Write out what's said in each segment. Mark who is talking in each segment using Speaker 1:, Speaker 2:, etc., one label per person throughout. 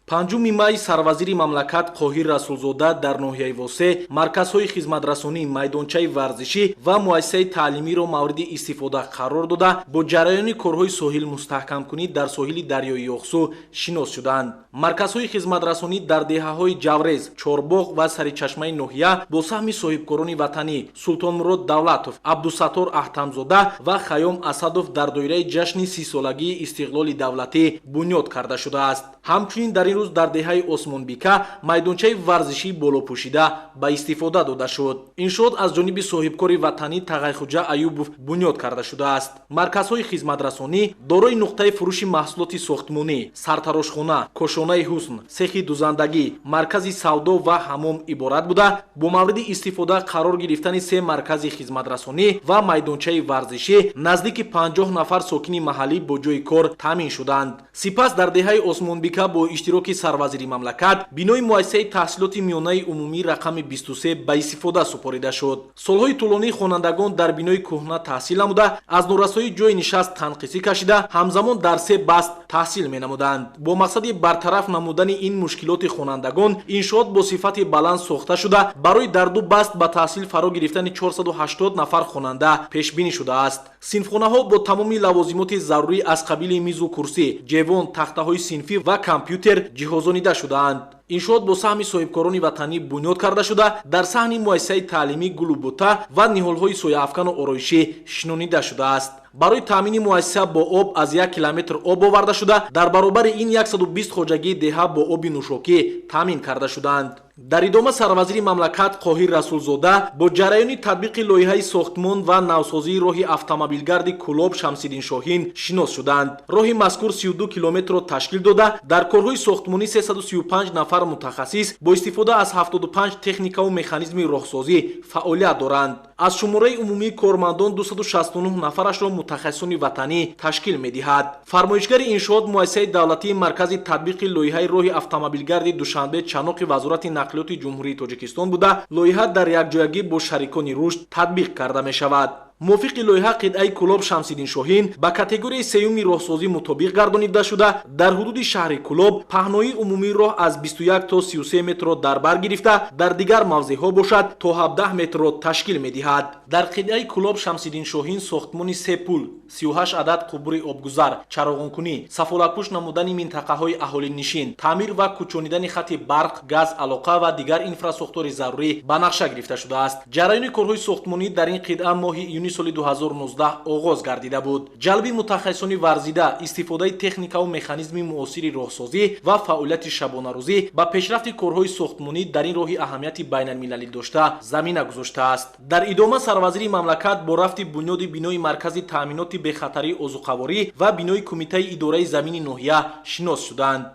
Speaker 1: 5 май сарвазири мамлакат Қоҳир Расулзода дар ноҳияи Восе марказҳои хизматрасонӣ, майдончаи варзишӣ ва муассисаи таълимиро мавриди истифода қарор дода бо ҷараёни корҳои соҳил мустаҳкамкунӣ дар соҳили дарёи Ёхсу шинос шуданд. Марказҳои хизматрасонӣ дар деҳаҳои Ҷаврез, Чорбоғ ва Саричашмаи ноҳия бо саҳми соҳибкорони ватанӣ Султонмурод Давлатов, Абдусаттор Аҳтамзода ва Хаём Асадов дар доираи ҷашни 30-солагии истиқлоли давлатӣ бунёд карда шудааст. Ҳамчунин дар ин рӯз дар деҳаи Осмонбика майдончаи варзишии болопӯшида ба истифода дода шуд. Иншоот аз ҷониби соҳибкори ватанӣ Тағайхуҷа Аюбов бунёд карда шудааст. Марказҳои хизматрасонӣ дорои нуқтаи фурӯши маҳсулоти сохтмонӣ, сартарошхона, кошонаи ҳусн, сехи дузандагӣ, маркази савдо ва ҳаммом иборат буда, бо мавриди истифода қарор гирифтани 3 маркази хизматрасонӣ ва майдончаи варзишӣ наздики 50 нафар сокини маҳаллӣ бо ҷойи кор таъмин шуданд. Сипас дар деҳаи Осмонбика бо иштироки сарвазири мамлакат бинои муассисаи таҳсилоти миёнаи умумӣ рақами 23 ба истифода супорида шуд. Солҳои тӯлонии хонандагон дар бинои кӯҳна таҳсил намуда, аз норасоии ҷои нишаст танқисӣ кашида, ҳамзамон дар 3 баст таҳсил менамуданд. Бо мақсади бартараф намудани ин мушкилоти хонандагон, иншоот бо сифати баланд сохта шуда, барои дар 2 баст ба таҳсил фаро гирифтани 480 нафар хонанда пешбинӣ шудааст. Синфхонаҳо бо тамоми лавозимоти зарурӣ аз қабили мизу курсӣ, ҷевон, тахтаҳои синфӣ ва компютер ҷиҳозонида шудаанд. Иншоот бо саҳми соҳибкорони ватанӣ бунёд карда шуда, дар саҳни муассисаи таълимӣ гулу бута ва ниҳолҳои сояафкану ороишӣ шинонида шудааст. Барои таъмини муассиса бо об аз 1 километр об оварда шуда, дар баробари ин 120 хоҷагии деҳа бо оби нӯшокӣ таъмин карда шуданд. Дар идома сарвазири мамлакат Қоҳир Расулзода бо ҷараёни татбиқи лоиҳаи сохтмон ва навсозии роҳи автомобилгарди Кӯлоб Шамсиддин Шоҳин шинос шуданд. Роҳи мазкур 32 километрро ташкил дода, дар корҳои сохтмонӣ 335 нафар мутахассис бо истифода аз 75 техникаву механизми роҳсозӣ фаъолият доранд. аз шумораи умумии кормандон 269 нафарашро мутахассисони ватанӣ ташкил медиҳад. Фармоишгари иншоот муассисаи давлатии маркази татбиқи лоиҳаи роҳи автомобилгарди Душанбе чаноқи вазорати нақлиёти ҷумҳурии Тоҷикистон буда, лоиҳа дар якҷоягӣ бо шарикони рушд татбиқ карда мешавад. мувофиқи лоиҳа қитъаи Кӯлоб Шамсиддин Шоҳин ба категорияи сеюми роҳсозӣ мутобиқ гардонида шуда, дар ҳудуди шаҳри Кӯлоб паҳнои умумии роҳ аз 21 то 33 метрро дар бар гирифта, дар дигар мавзеъҳо бошад то 17 метрро ташкил медиҳад. Дар қитъаи Кӯлоб Шамсиддин Шоҳин сохтмони 3 пул, 38 адад қубури обгузар, чароғонкунӣ, сафолатпӯш намудани минтақаҳои аҳолинишин, таъмир ва кӯчондани хати барқ, газ, алоқа ва дигар инфраструктураи зарурӣ ба нақша гирифта шудааст. Ҷараёни корҳои сохтмонӣ дар ин қитъа моҳи июни соли 2019 оғоз гардида буд. ҷалби мутахассисони варзида, истифодаи техникаву механизми муосири роҳсозӣ ва фаъолияти шабонарӯзӣ ба пешрафти корҳои сохтмонӣ дар ин роҳи аҳамияти байналмилалӣ дошта замина гузоштааст. дар идома сарвазири мамлакат бо рафти бунёди бинои маркази таъминоти бехатарии озуқаворӣ ва бинои кумитаи идораи замини ноҳия шинос шуданд.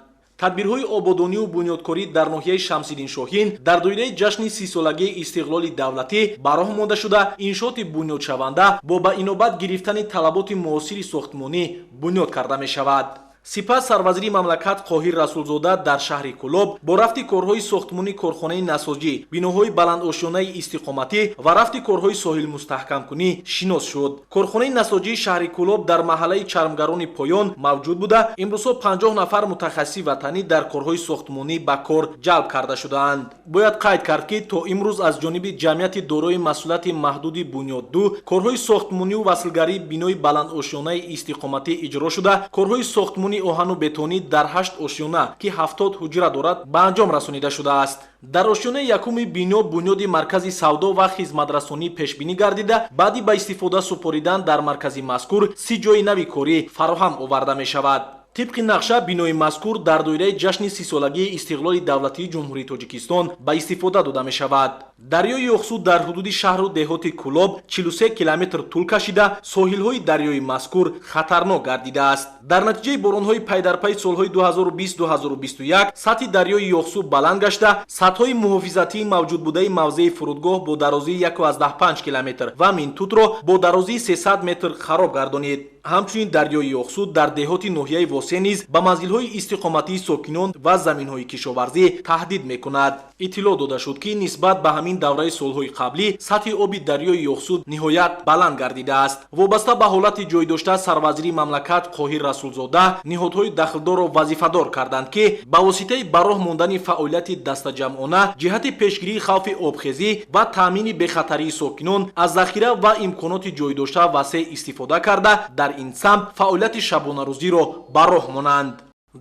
Speaker 1: тадбирҳои ободонию бунёдкорӣ дар ноҳияи Шамсиддин Шоҳин дар доираи ҷашни 30-солагии истиқлоли давлатӣ ба роҳ монда шуда, иншооти бунёдшаванда бо ба инобат гирифтани талаботи муосири сохтмонӣ бунёд карда мешавад. Сипас сарвазири мамлакат Қоҳир Расулзода дар шаҳри Кӯлоб бо рафти корҳои сохтмони корхонаи насоҷӣ, биноҳои баландошонаи истиқоматӣ ва рафти корҳои соҳилмустаҳкамкунӣ шинос шуд. корхонаи насоҷии шаҳри Кӯлоб дар маҳаллаи чармгарони Поён мавҷуд буда, имрӯзҳо 50 нафар мутахассиси ватанӣ дар корҳои сохтмонӣ ба кор ҷалб карда шудаанд. бояд қайд кард ки то имрӯз аз ҷониби ҷамъияти дорои масъулияти маҳдуди бунёдду корҳои сохтмонию васлгарии бинои баландошонаи истиқоматӣ иҷро шуда, корҳои сохтмони оҳану бетонӣ дар 8 ошёна ки 70 ҳуҷра дорад ба анҷом расонида шудааст. дар ошёнаи якуми бино бунёди маркази савдо ва хизматрасонӣ пешбинӣ гардида, баъди ба истифода супоридан дар маркази мазкур 30 ҷойи нави корӣ фароҳам оварда мешавад. тибқи нақша бинои мазкур дар доираи ҷашни 30-солагии истиқлоли давлатии ҷумҳурии Тоҷикистон ба истифода дода мешавад. дарёи Ёхсу дар ҳудуди шаҳру деҳоти Кӯлоб 43 километр тӯл кашида, соҳилҳои дарёи мазкур хатарнок гардидааст. дар натиҷаи боронҳои пайдарпай солҳои 2020-2021 сатҳи дарёи Ёхсу баланд гашта, сатҳҳои муҳофизатии мавҷудбудаи мавзеи фурудгоҳ бо дарозии 1,5 километр ва минтутро бо дарозии 300 метр хароб гардонид. ҳамчунин дарёи Оқсуд дар деҳоти ноҳияи Восе низ ба манзилҳои истиқоматии сокинон ва заминҳои кишоварзӣ таҳдид мекунад. иттилоъ дода шуд ки нисбат ба ҳамин давраи солҳои қаблӣ сатҳи оби дарёи Оқсуд ниҳоят баланд гардидааст. вобаста ба ҳолати ҷойдошта сарвазири мамлакат Қоҳир Расулзода ниҳодҳои дахлдорро вазифадор карданд ки ба воситаи ба роҳ мондани фаъолияти дастаҷамъона ҷиҳати пешгирии хавфи обхезӣ ва таъмини бехатарии сокинон аз захира ва имконоти ҷойдошта васеъ истифода карда дар ин самт фаъолияти шабонарӯзиро ба роҳ монанд.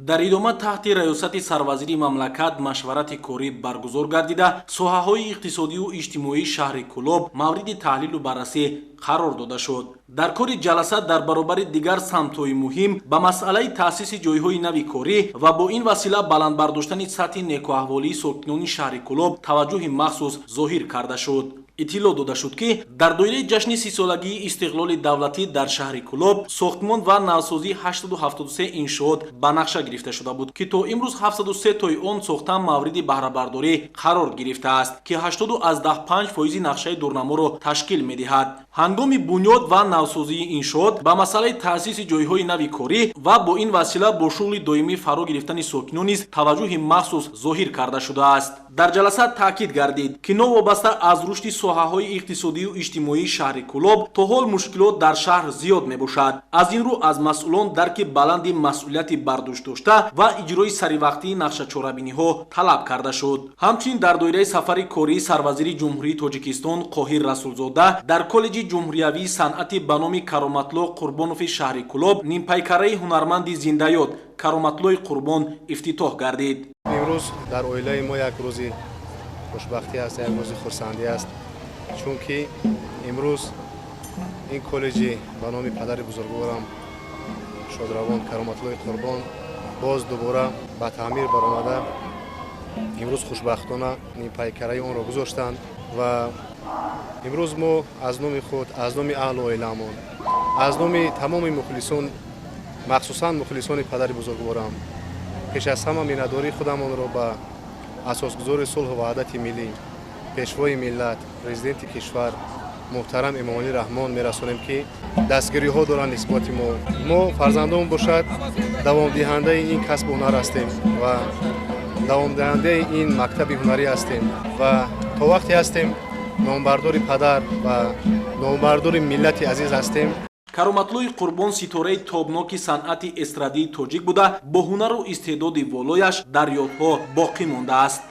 Speaker 1: дар идома таҳти раёсати сарвазири мамлакат машварати корӣ баргузор гардида соҳаҳои иқтисодию иҷтимоии шаҳри Кӯлоб мавриди таҳлилу баррасӣ қарор дода шуд. дар кори ҷаласа дар баробари дигар самтҳои муҳим ба масъалаи таъсиси ҷойҳои нави корӣ ва бо ин васила баландбардоштани сатҳи некуаҳволии сокинони шаҳри Кӯлоб таваҷҷӯҳи махсус зоҳир карда шуд. иттилоъ дода шуд ки дар доираи ҷашни 30-солагии истиқлоли давлатӣ дар шаҳри Кӯлоб сохтмон ва навсозии 873 иншоот ба нақша гирифта шуда буд ки то имрӯз 703 тои он сохта мавриди баҳрабардорӣ қарор гирифтааст ки 85% нақшаи дурнаморо ташкил медиҳад. ҳангоми бунёд ва навсозии иншоот ба масъалаи таъсиси ҷойҳои нави корӣ ва бо ин васила бо шуғли доимӣ фаро гирифтани сокинон низ таваҷҷӯҳи махсус зоҳир карда шудааст. дар ҷаласа таъкид гардид ки новобаста аз рушди соҳаҳои иқтисодию иҷтимоии шаҳри Кӯлоб то ҳол мушкилот дар шаҳр зиёд мебошад. аз ин рӯ аз масъулон дарки баланди масъулияти бардошт дошта ва иҷрои саривақтии нақшачорабиниҳо талаб карда шуд. ҳамчунин дар доираи сафари кории сарвазири ҷумҳурии Тоҷикистон Қоҳир Расулзода дар коллеҷи ҷумҳуриявии санъати ба номи Кароматлоҳ Қурбонови шаҳри Кӯлоб нимпайкараи ҳунарманди зиндаёд Кароматлоҳи Қурбон ифтитоҳ гардид.
Speaker 2: имрӯз дар оилаи мо як рӯзи хушбахтӣ аст, як рӯзи хурсандӣ аст, чунки имрӯз ин коллеҷи ба номи падари бузургворам шодравон Кароматлоҳи Қурбон боз дубора ба таъмир баромада имрӯз хушбахтона нимпайкараи онро гузоштанд ва имрӯз мо аз номи худ, аз номи аҳлу оиламон, аз номи тамоми мухлисон, махсусан мухлисони падари бузургворам пеш аз ҳама миннатдории худамонро ба асосгузори сулҳу ваҳдати миллӣ, пешвои миллат, президенти кишвар муҳтарам Эмомалӣ Раҳмон мерасонем ки дастгириҳо доранд нисбати мо. мо фарзандон бошад давомдиҳандаи ин касбу ҳунар ҳастем ва давомдиҳандаи ин мактаби ҳунарӣ ҳастем ва то вақте ҳастем номбардори падар ва номбардори миллати азиз ҳастем.
Speaker 1: Кароматлоҳи Қурбон ситораи тобноки санъати эстрадии тоҷик буда бо ҳунару истеъдоди волояш дар ёдҳо боқӣ мондааст.